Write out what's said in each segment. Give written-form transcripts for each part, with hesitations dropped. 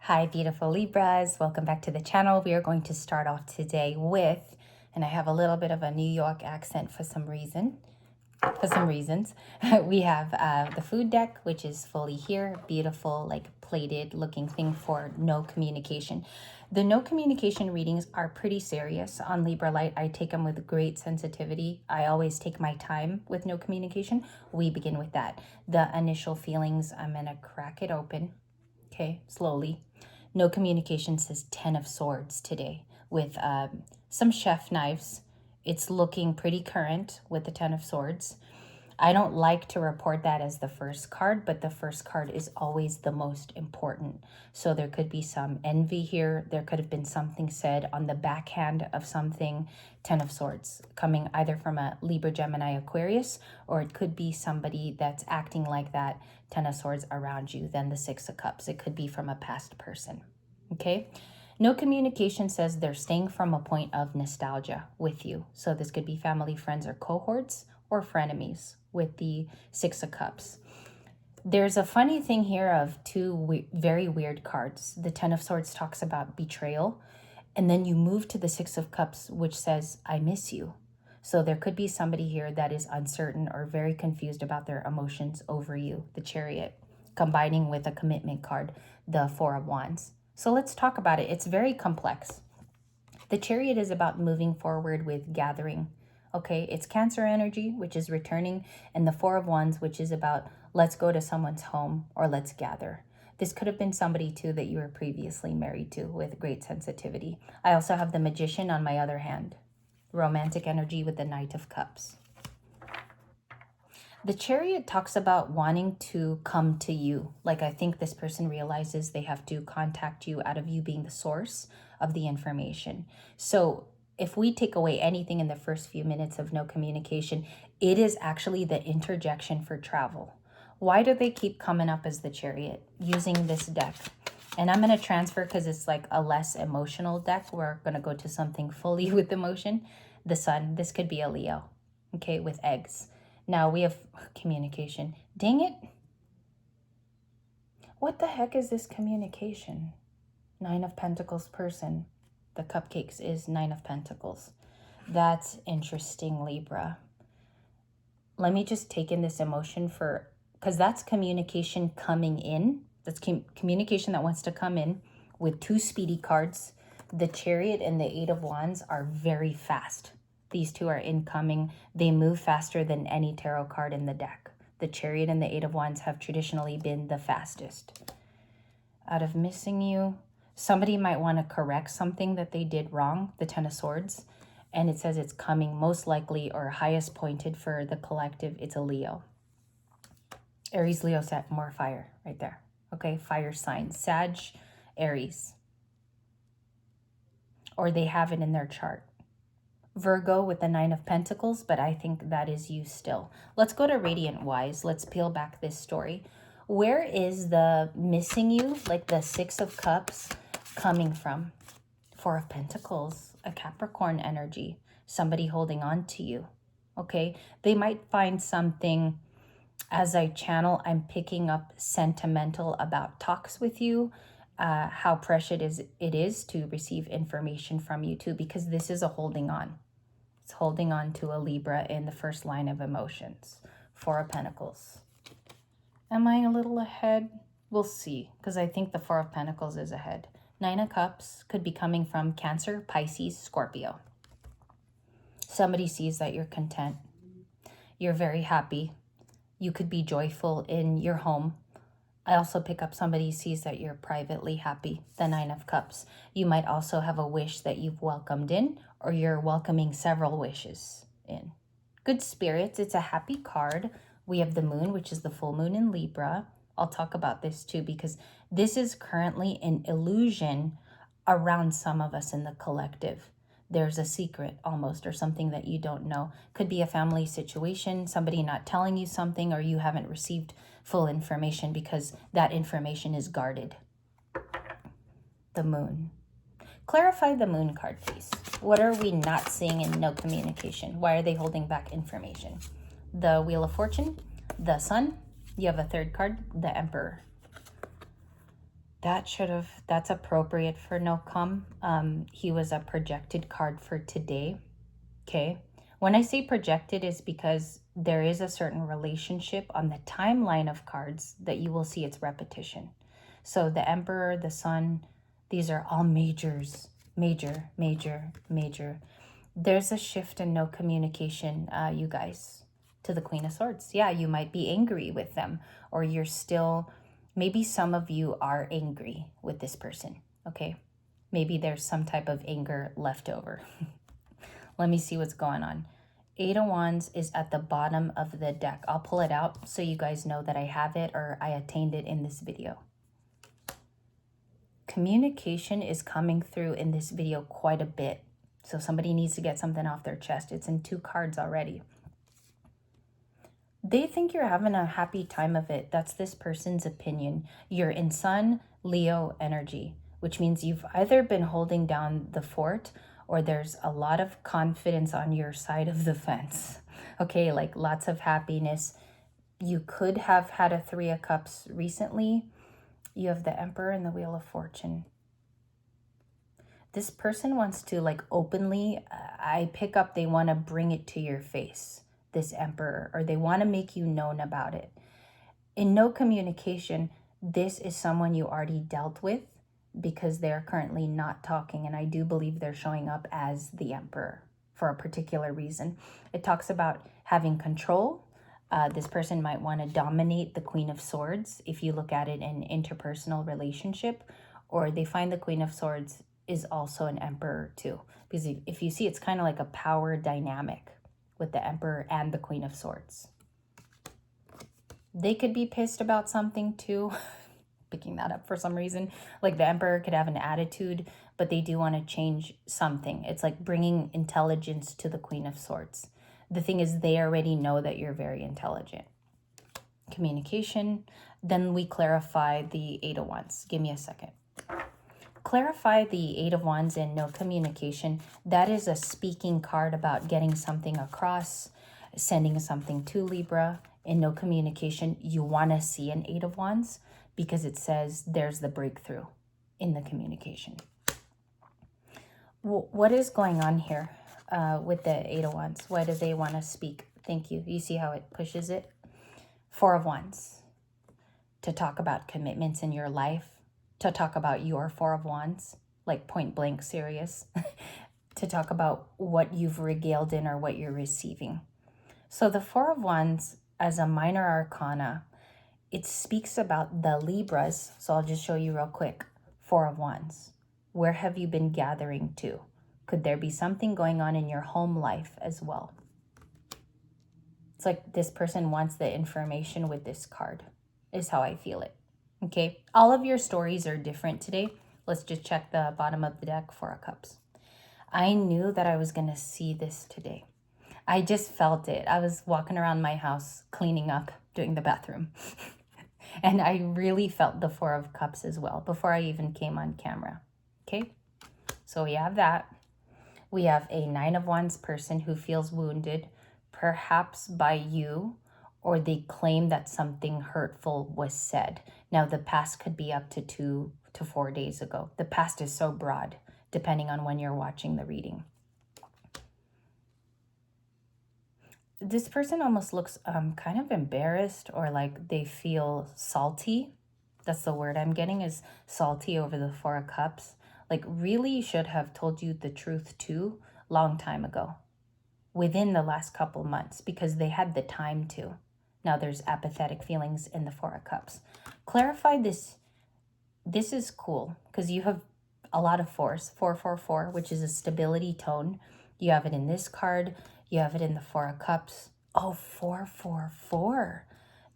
Hi, beautiful Libras. Welcome back to the channel. We are going to start off today with, and I have a little bit of a New York accent for some reasons. We have the food deck, which is fully here. Beautiful, like plated looking thing for no communication. The no communication readings are pretty serious on Libra Light. I take them with great sensitivity. I always take my time with no communication. We begin with that. The initial feelings, I'm going to crack it open. Okay, slowly. No communication says 10 of Swords today with some chef knives. It's looking pretty current with the 10 of Swords. I don't like to report that as the first card, but the first card is always the most important. So there could be some envy here. There could have been something said on the backhand of something. 10 of Swords coming either from a Libra, Gemini, Aquarius, or it could be somebody that's acting like that 10 of Swords around you. Then the 6 of Cups. It could be from a past person. Okay. No communication says they're staying from a point of nostalgia with you. So this could be family, friends, or cohorts, or frenemies with the 6 of Cups. There's a funny thing here of two very weird cards. The 10 of Swords talks about betrayal, and then you move to the 6 of Cups, which says, I miss you. So there could be somebody here that is uncertain or very confused about their emotions over you, the Chariot, combining with a commitment card, the 4 of Wands. So let's talk about it. It's very complex. The Chariot is about moving forward with gathering. Okay, it's Cancer energy, which is returning, and the 4 of Wands, which is about let's go to someone's home or let's gather. This could have been somebody too that you were previously married to with great sensitivity. I also have the Magician on my other hand. Romantic energy with the Knight of Cups. The Chariot talks about wanting to come to you. Like I think this person realizes they have to contact you out of you being the source of the information. So if we take away anything in the first few minutes of no communication, it is actually the interjection for travel. Why do they keep coming up as the Chariot using this deck? And I'm going to transfer because it's like a less emotional deck. We're going to go to something fully with emotion. The Sun, this could be a Leo, okay, with eggs. Now we have communication. Dang it. What the heck is this communication? 9 of Pentacles person. The cupcakes is 9 of Pentacles. That's interesting, Libra. Let me just take in this emotion because that's communication coming in. That's communication that wants to come in with 2 speedy cards. The Chariot and the 8 of Wands are very fast. These two are incoming. They move faster than any tarot card in the deck. The Chariot and the 8 of Wands have traditionally been the fastest. Out of missing you, somebody might want to correct something that they did wrong, the 10 of Swords, and it says it's coming most likely or highest pointed for the collective. It's a Leo. Aries, Leo, set more fire right there. Okay, fire signs. Sag, Aries. Or they have it in their chart. Virgo with the 9 of Pentacles, but I think that is you still. Let's go to Radiant Wise. Let's peel back this story. Where is the missing you, like the 6 of Cups, coming from? 4 of Pentacles, a Capricorn energy, somebody holding on to you, okay? They might find something, as I channel, I'm picking up sentimental about talks with you, how precious it is to receive information from you too, because this is a holding on. It's holding on to a Libra in the first line of emotions. 4 of Pentacles. Am I a little ahead? We'll see, because I think the 4 of Pentacles is ahead. 9 of Cups could be coming from Cancer, Pisces, Scorpio. Somebody sees that you're content. You're very happy. You could be joyful in your home. I also pick up somebody sees that you're privately happy, the 9 of Cups. You might also have a wish that you've welcomed in, or you're welcoming several wishes in. Good spirits, it's a happy card. We have the Moon, which is the full moon in Libra. I'll talk about this too, because this is currently an illusion around some of us in the collective. There's a secret almost, or something that you don't know. Could be a family situation, somebody not telling you something, or you haven't received full information because that information is guarded. The Moon. Clarify the Moon card, please. What are we not seeing in no communication? Why are they holding back information? The Wheel of Fortune, the Sun. You have a third card, the Emperor. That's appropriate for no come. He was a projected card for today. Okay. When I say projected is because there is a certain relationship on the timeline of cards that you will see its repetition. So the Emperor, the Sun, these are all majors, major, major, major. There's a shift in no communication, you guys, to the Queen of Swords. Yeah, you might be angry with them, or you're still, maybe some of you are angry with this person, okay? Maybe there's some type of anger left over. Let me see what's going on. Eight of Wands is at the bottom of the deck. I'll pull it out so you guys know that I have it or I attained it in this video. Communication is coming through in this video quite a bit. So somebody needs to get something off their chest. It's in 2 cards already. They think you're having a happy time of it. That's this person's opinion. You're in Sun, Leo energy, which means you've either been holding down the fort or there's a lot of confidence on your side of the fence. Okay, like lots of happiness. You could have had a 3 of Cups recently. You have the Emperor and the Wheel of Fortune. This person wants to like openly, I pick up, they want to bring it to your face, this Emperor, or they want to make you known about it. In no communication, this is someone you already dealt with because they're currently not talking. And I do believe they're showing up as the Emperor for a particular reason. It talks about having control. This person might want to dominate the Queen of Swords if you look at it in interpersonal relationship, or they find the Queen of Swords is also an Emperor too. Because if you see, it's kind of like a power dynamic with the Emperor and the Queen of Swords. They could be pissed about something too. Picking that up for some reason. Like the Emperor could have an attitude, but they do want to change something. It's like bringing intelligence to the Queen of Swords. The thing is, they already know that you're very intelligent. Communication. Then we clarify the 8 of Wands. Give me a second. Clarify the 8 of Wands in no communication. That is a speaking card about getting something across, sending something to Libra. In no communication, you want to see an 8 of Wands because it says there's the breakthrough in the communication. What is going on here with the 8 of Wands? Why do they want to speak? Thank you. You see how it pushes it? 4 of Wands. To talk about commitments in your life. To talk about your 4 of Wands, like point blank serious, to talk about what you've regaled in or what you're receiving. So the 4 of Wands as a minor arcana, it speaks about the Libras. So I'll just show you real quick. 4 of Wands. Where have you been gathering to? Could there be something going on in your home life as well? It's like this person wants the information with this card, is how I feel it. Okay, all of your stories are different today. Let's just check the bottom of the deck, 4 of Cups. I knew that I was going to see this today. I just felt it. I was walking around my house, cleaning up, doing the bathroom. And I really felt the 4 of Cups as well before I even came on camera. Okay, so we have that. We have a 9 of Wands person who feels wounded, perhaps by you, or they claim that something hurtful was said. Now, the past could be up to 2 to 4 days ago. The past is so broad, depending on when you're watching the reading. This person almost looks kind of embarrassed, or like they feel salty. That's the word I'm getting, is salty over the 4 of Cups. Like really should have told you the truth too, long time ago, within the last couple months, because they had the time to. Now there's apathetic feelings in the 4 of Cups. Clarify this. This is cool because you have a lot of 4s. 444, which is a stability tone. You have it in this card. You have it in the 4 of Cups. Oh, 444.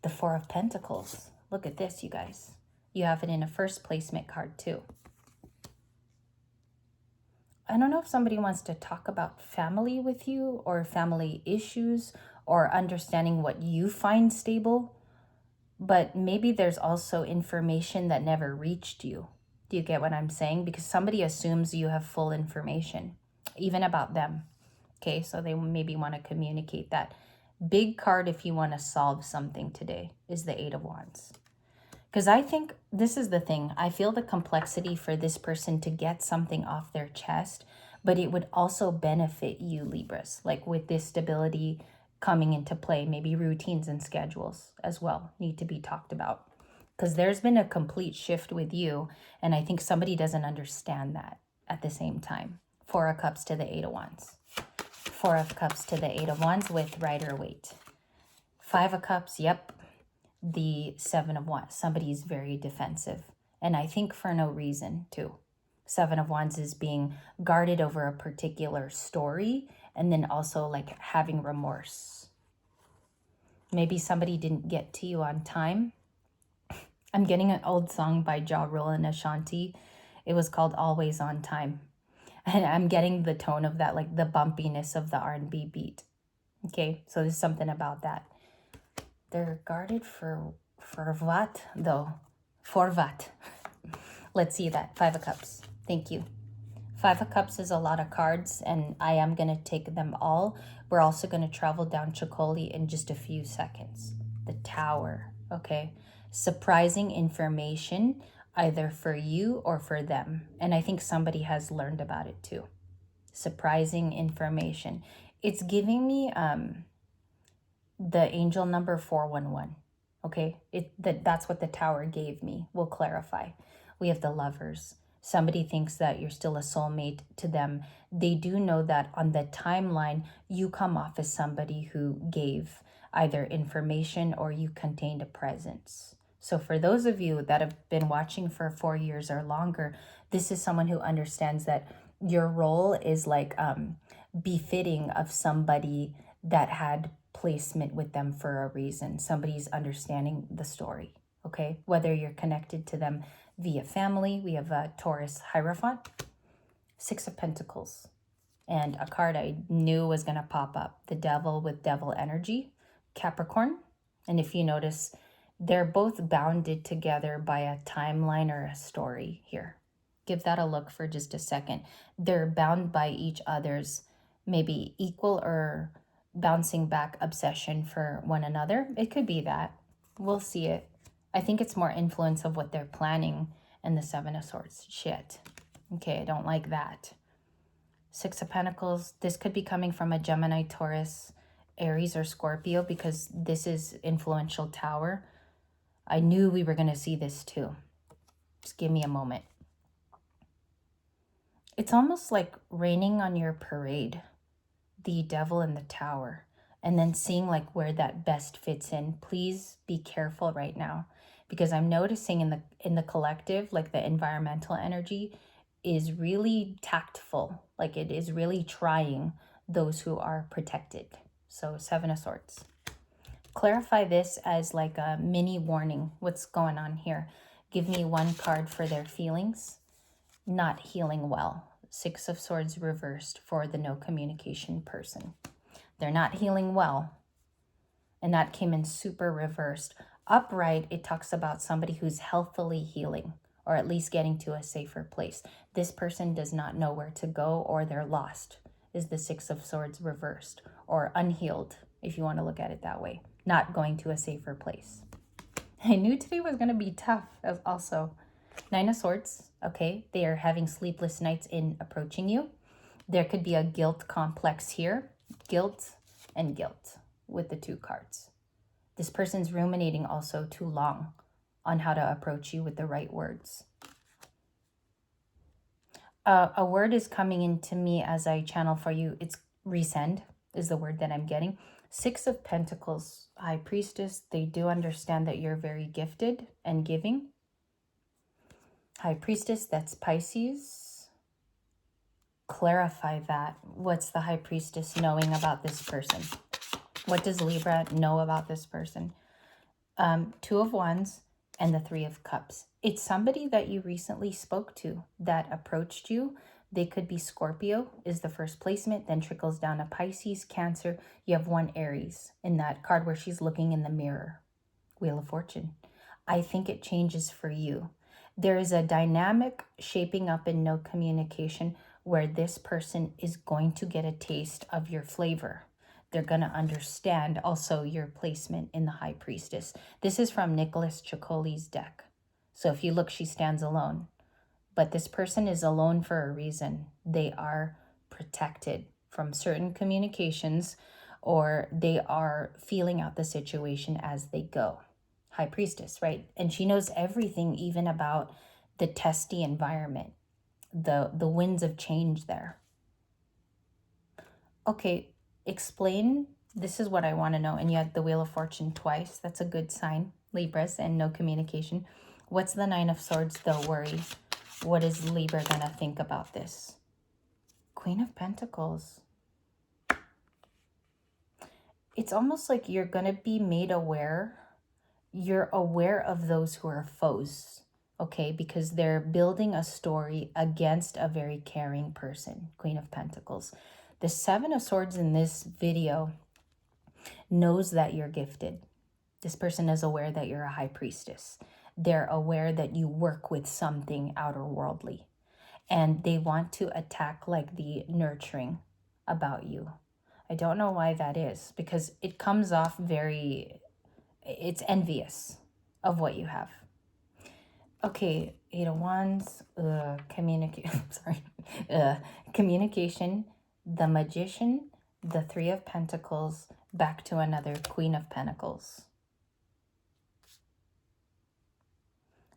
The 4 of Pentacles. Look at this, you guys. You have it in a first placement card too. I don't know if somebody wants to talk about family with you or family issues or understanding what you find stable, but maybe there's also information that never reached you. Do you get what I'm saying? Because somebody assumes you have full information, even about them. Okay, so they maybe want to communicate that. Big card if you want to solve something today is the 8 of Wands. Because I think this is the thing. I feel the complexity for this person to get something off their chest, but it would also benefit you, Libras, like with this stability coming into play. Maybe routines and schedules as well need to be talked about. Because there's been a complete shift with you, and I think somebody doesn't understand that at the same time. Four of Cups to the Eight of Wands. Four of Cups to the Eight of Wands with Rider-Waite. Five of Cups, yep. The Seven of Wands. Somebody's very defensive. And I think for no reason, too. Seven of Wands is being guarded over a particular story, and then also like having remorse. Maybe somebody didn't get to you on time. I'm getting an old song by Ja Rule and Ashanti. It was called Always on Time. And I'm getting the tone of that, like the bumpiness of the R&B beat. Okay, so there's something about that. They're guarded for what, though? For what? Let's see that. Five of Cups. Thank you. Five of Cups is a lot of cards, and I am going to take them all. We're also going to travel down Chicoli in just a few seconds. The Tower, okay? Surprising information, either for you or for them. And I think somebody has learned about it too. Surprising information. It's giving me the angel number 411. Okay, that's what the Tower gave me. We'll clarify. We have the Lovers. Somebody thinks that you're still a soulmate to them. They do know that on the timeline, you come off as somebody who gave either information or you contained a presence. So for those of you that have been watching for 4 years or longer, this is someone who understands that your role is like befitting of somebody that had placement with them for a reason. Somebody's understanding the story, okay? Whether you're connected to them via family. We have a Taurus Hierophant, Six of Pentacles, and a card I knew was going to pop up, the Devil with Devil energy, Capricorn. And if you notice, they're both bounded together by a timeline or a story here. Give that a look for just a second. They're bound by each other's maybe equal or bouncing back obsession for one another. It could be that. We'll see it. I think it's more influence of what they're planning and the Seven of Swords. Shit. Okay, I don't like that. Six of Pentacles. This could be coming from a Gemini, Taurus, Aries, or Scorpio because this is influential Tower. I knew we were going to see this too. Just give me a moment. It's almost like raining on your parade. The Devil in the Tower. And then seeing like where that best fits in. Please be careful right now. Because I'm noticing in the collective, like the environmental energy is really tactful. Like it is really trying those who are protected. So Seven of Swords. Clarify this as like a mini warning. What's going on here? Give me one card for their feelings. Not healing well. Six of Swords reversed for the no communication person. They're not healing well. And that came in super reversed. Upright, it talks about somebody who's healthily healing or at least getting to a safer place. This person does not know where to go or they're lost, is the Six of Swords reversed, or unhealed, if you want to look at it that way. Not going to a safer place. I knew today was going to be tough also. Nine of Swords, okay? They are having sleepless nights in approaching you. There could be a guilt complex here. Guilt and guilt with the two cards. This person's ruminating also too long on how to approach you with the right words. A word is coming into me as I channel for you. It's resend is the word that I'm getting. Six of Pentacles, High Priestess. They do understand that you're very gifted and giving. High Priestess, that's Pisces. Clarify that. What's the High Priestess knowing about this person? What does Libra know about this person? Two of Wands and the Three of Cups. It's somebody that you recently spoke to that approached you. They could be Scorpio is the first placement, then trickles down to Pisces, Cancer. You have one Aries in that card where she's looking in the mirror. Wheel of Fortune. I think it changes for you. There is a dynamic shaping up in no communication where this person is going to get a taste of your flavor. They're going to understand also your placement in the High Priestess. This is from Nicholas Ciccoli's deck. So if you look, she stands alone. But this person is alone for a reason. They are protected from certain communications, or they are feeling out the situation as they go. High Priestess, right? And she knows everything, even about the testy environment, the winds of change there. Okay, explain. This is what I want to know. And you had the Wheel of Fortune twice. That's a good sign, Libras, and no communication. What's the Nine of Swords, the worry? What is Libra going to think about this? Queen of Pentacles. It's almost like you're going to be made aware. You're aware of those who are foes, okay? Because they're building a story against a very caring person, Queen of Pentacles. The Seven of Swords in this video knows that you're gifted. This person is aware that you're a High Priestess. They're aware that you work with something outer worldly. And they want to attack like the nurturing about you. I don't know why that is, because it comes off very, it's envious of what you have. Okay, Eight of Wands, communication, the Magician, the Three of Pentacles, back to another Queen of Pentacles.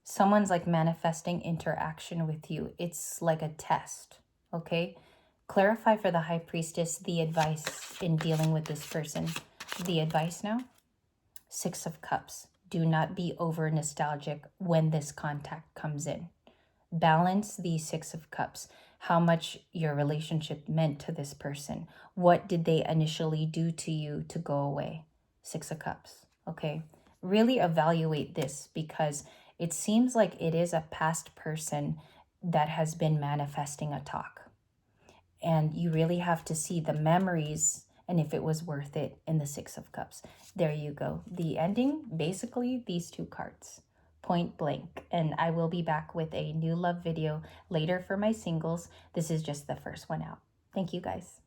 Someone's like manifesting interaction with you. It's like a test, okay? Clarify for the High Priestess the advice in dealing with this person. The advice now, Six of Cups. Do not be over nostalgic when this contact comes in. Balance the Six of Cups. How much your relationship meant to this person. What did they initially do to you to go away? Six of Cups, okay? Really evaluate this, because it seems like it is a past person that has been manifesting a talk. And you really have to see the memories and if it was worth it in the Six of Cups. There you go. The ending, basically these two cards, point blank. And I will be back with a new love video later for my singles. This is just the first one out. Thank you guys.